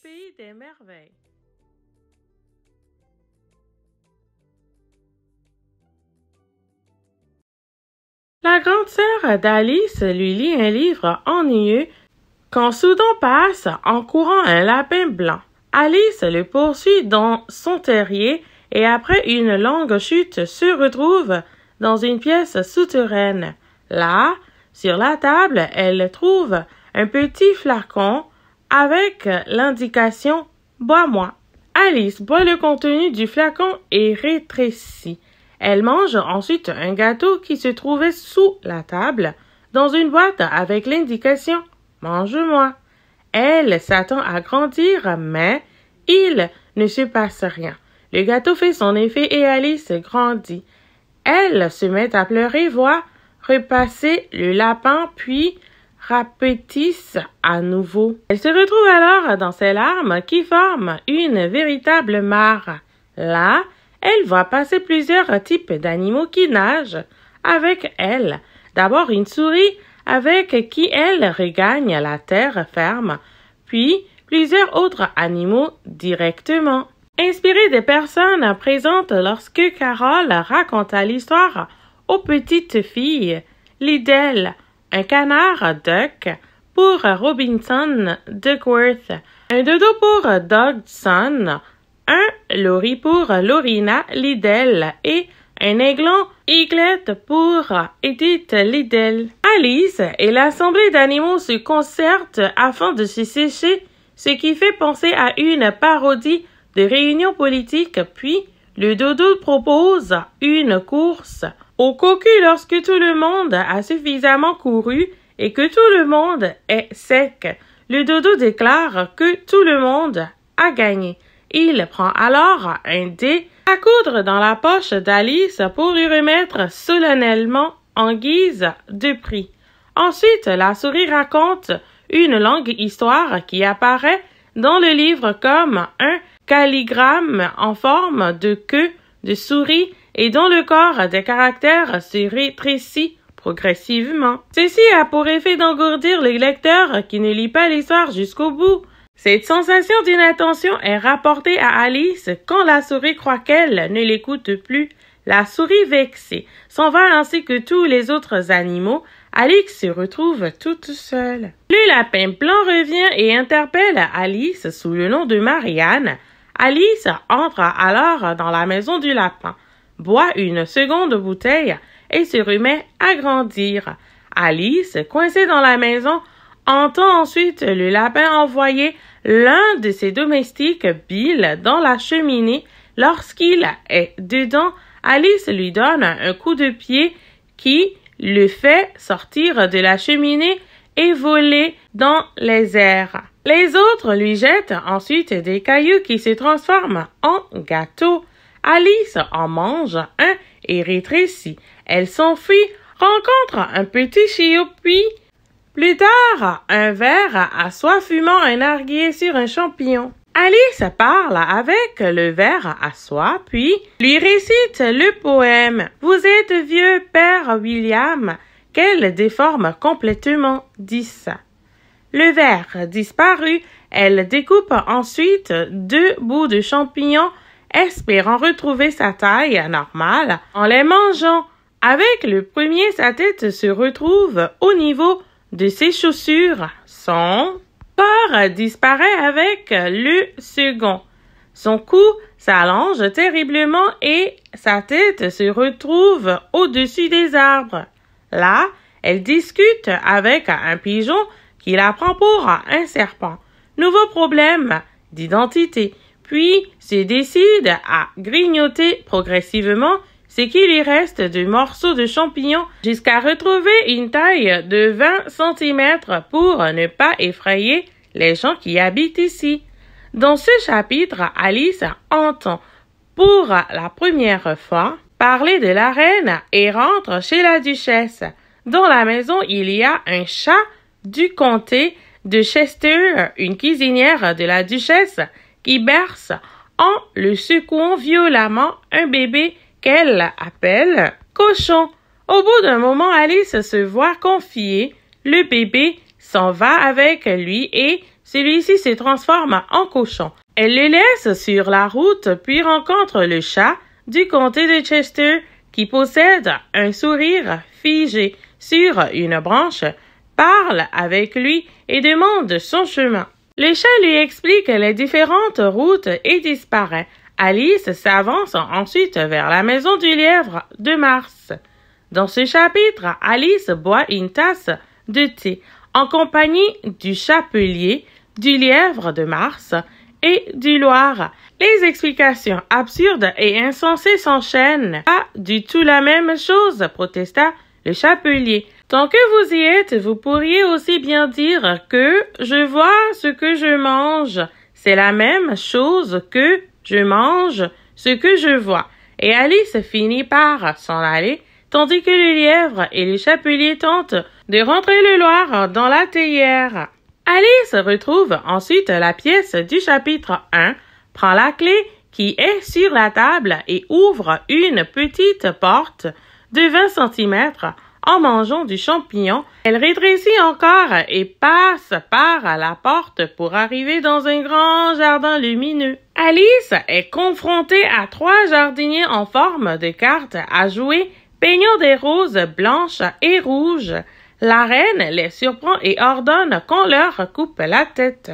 pays des merveilles. La grande sœur d'Alice lui lit un livre ennuyeux quand soudain passe en courant un lapin blanc. Alice le poursuit dans son terrier et après une longue chute se retrouve dans une pièce souterraine. Là, sur la table, elle trouve un petit flacon avec l'indication « Bois-moi ». Alice boit le contenu du flacon et rétrécit. Elle mange ensuite un gâteau qui se trouvait sous la table, dans une boîte avec l'indication « Mange-moi ». Elle s'attend à grandir, mais il ne se passe rien. Le gâteau fait son effet et Alice grandit. Elle se met à pleurer, voit repasser le lapin, puis rapetisse à nouveau. Elle se retrouve alors dans ses larmes qui forment une véritable mare. Là, elle voit passer plusieurs types d'animaux qui nagent avec elle. D'abord une souris avec qui elle regagne la terre ferme, puis plusieurs autres animaux directement. Inspirée des personnes présentes lorsque Carole raconta l'histoire aux petites filles, Liddell, un canard Duck pour Robinson Duckworth, un dodo pour Dodgson, un lori pour Lorina Liddell et un aiglon Eaglet pour Edith Liddell. Alice et l'assemblée d'animaux se concertent afin de se sécher, ce qui fait penser à une parodie de réunion politique, puis le dodo propose une course au cocu lorsque tout le monde a suffisamment couru et que tout le monde est sec. Le dodo déclare que tout le monde a gagné. Il prend alors un dé à coudre dans la poche d'Alice pour lui remettre solennellement en guise de prix. Ensuite, la souris raconte une longue histoire qui apparaît dans le livre comme un calligramme en forme de queue de souris et dont le corps des caractères se rétrécit progressivement. Ceci a pour effet d'engourdir le lecteur qui ne lit pas l'histoire jusqu'au bout. Cette sensation d'inattention est rapportée à Alice quand la souris croit qu'elle ne l'écoute plus. La souris vexée s'en va ainsi que tous les autres animaux. Alice se retrouve toute seule. Le lapin blanc revient et interpelle Alice sous le nom de Marianne. Alice entre alors dans la maison du lapin, boit une seconde bouteille et se remet à grandir. Alice, coincée dans la maison, entend ensuite le lapin envoyer l'un de ses domestiques, Bill, dans la cheminée. Lorsqu'il est dedans, Alice lui donne un coup de pied qui le fait sortir de la cheminée et voler dans les airs. Les autres lui jettent ensuite des cailloux qui se transforment en gâteaux. Alice en mange un et rétrécit. Elle s'enfuit, rencontre un petit chiot, puis plus tard un ver à soie fumant un narguilé sur un champignon. Alice parle avec le ver à soie, puis lui récite le poème « Vous êtes vieux, père William », qu'elle déforme complètement, dit ça. Le ver disparut, elle découpe ensuite 2 bouts de champignons, espérant retrouver sa taille normale en les mangeant. Avec le premier, sa tête se retrouve au niveau de ses chaussures. Son corps disparaît avec le second. Son cou s'allonge terriblement et sa tête se retrouve au-dessus des arbres. Là, elle discute avec un pigeon qui la prend pour un serpent. Nouveau problème d'identité. Puis se décide à grignoter progressivement ce qui lui reste de morceaux de champignons jusqu'à retrouver une taille de 20 cm pour ne pas effrayer les gens qui habitent ici. Dans ce chapitre, Alice entend pour la première fois parler de la reine et rentre chez la duchesse. Dans la maison, il y a un chat du comté de Chester, une cuisinière de la duchesse qui berce en le secouant violemment un bébé qu'elle appelle Cochon. Au bout d'un moment, Alice se voit confier le bébé s'en va avec lui et celui-ci se transforme en cochon. Elle le laisse sur la route puis rencontre le chat du comté de Chester qui possède un sourire figé sur une branche, parle avec lui et demande son chemin. Le chat lui explique les différentes routes et disparaît. Alice s'avance ensuite vers la maison du lièvre de Mars. Dans ce chapitre, Alice boit une tasse de thé en compagnie du chapelier, du lièvre de Mars et du Loir. Les explications absurdes et insensées s'enchaînent. Pas du tout la même chose, protesta le chapelier. Tant que vous y êtes, vous pourriez aussi bien dire que je vois ce que je mange. C'est la même chose que je mange ce que je vois. Et Alice finit par s'en aller, tandis que le lièvre et le chapelier tentent de rentrer le Loir dans la théière. Alice retrouve ensuite la pièce du chapitre 1, prend la clé qui est sur la table et ouvre une petite porte de 20 cm en mangeant du champignon. Elle rétrécit encore et passe par la porte pour arriver dans un grand jardin lumineux. Alice est confrontée à 3 jardiniers en forme de carte à jouer, peignant des roses blanches et rouges. La reine les surprend et ordonne qu'on leur coupe la tête.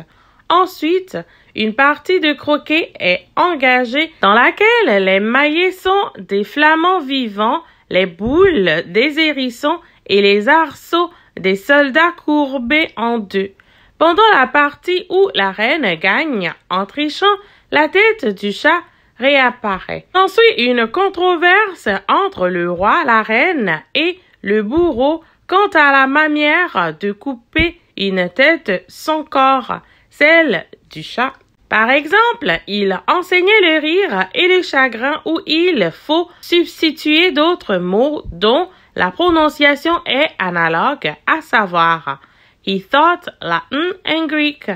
Ensuite, une partie de croquet est engagée dans laquelle les maillets sont des flamants vivants, les boules des hérissons et les arceaux des soldats courbés en deux. Pendant la partie où la reine gagne en trichant, la tête du chat réapparaît. Ensuite, une controverse entre le roi, la reine et le bourreau quant à la manière de couper une tête sans corps, celle du chat. Par exemple, il enseignait le rire et le chagrin où il faut substituer d'autres mots dont la prononciation est analogue, à savoir He taught Latin and Greek.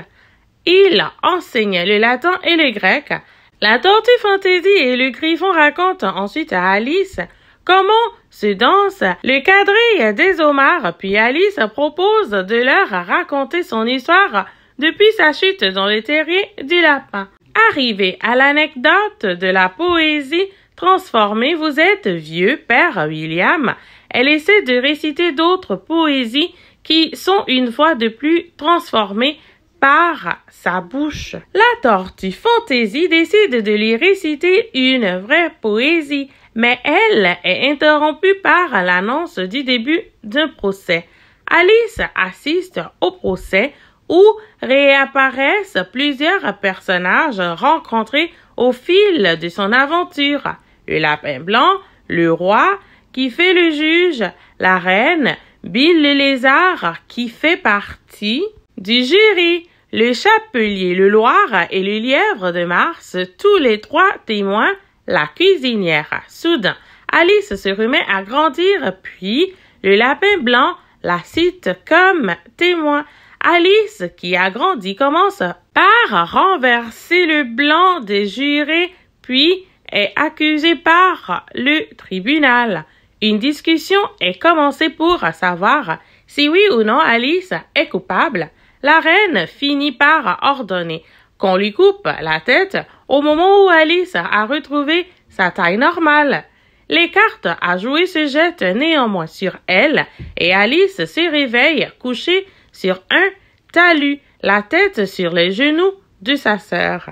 Il enseignait le latin et le grec. La tortue fantaisie et le griffon racontent ensuite à Alice comment se danse le quadrille des homards, puis Alice propose de leur raconter son histoire depuis sa chute dans le terrier du lapin. Arrivé à l'anecdote de la poésie transformée, vous êtes vieux, Père William. Elle essaie de réciter d'autres poésies qui sont une fois de plus transformées par sa bouche. La tortue fantaisie décide de lui réciter une vraie poésie, mais elle est interrompue par l'annonce du début d'un procès. Alice assiste au procès où réapparaissent plusieurs personnages rencontrés au fil de son aventure. Le lapin blanc, le roi qui fait le juge, la reine, Bill le lézard qui fait partie du jury, le chapelier, le Loir et le lièvre de Mars, tous les 3 témoins, la cuisinière. Soudain, Alice se remet à grandir, puis le lapin blanc la cite comme témoin. Alice, qui a grandi, commence par renverser le blanc des jurés, puis est accusée par le tribunal. Une discussion est commencée pour savoir si oui ou non Alice est coupable. La reine finit par ordonner qu'on lui coupe la tête au moment où Alice a retrouvé sa taille normale. Les cartes à jouer se jettent néanmoins sur elle et Alice se réveille couchée sur un talus, la tête sur les genoux de sa sœur.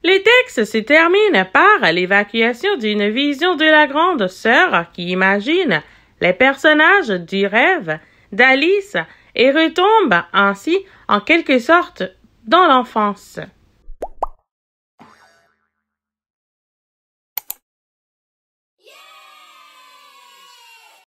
Le texte se termine par l'évacuation d'une vision de la grande sœur qui imagine les personnages du rêve d'Alice et retombe ainsi en quelque sorte dans l'enfance.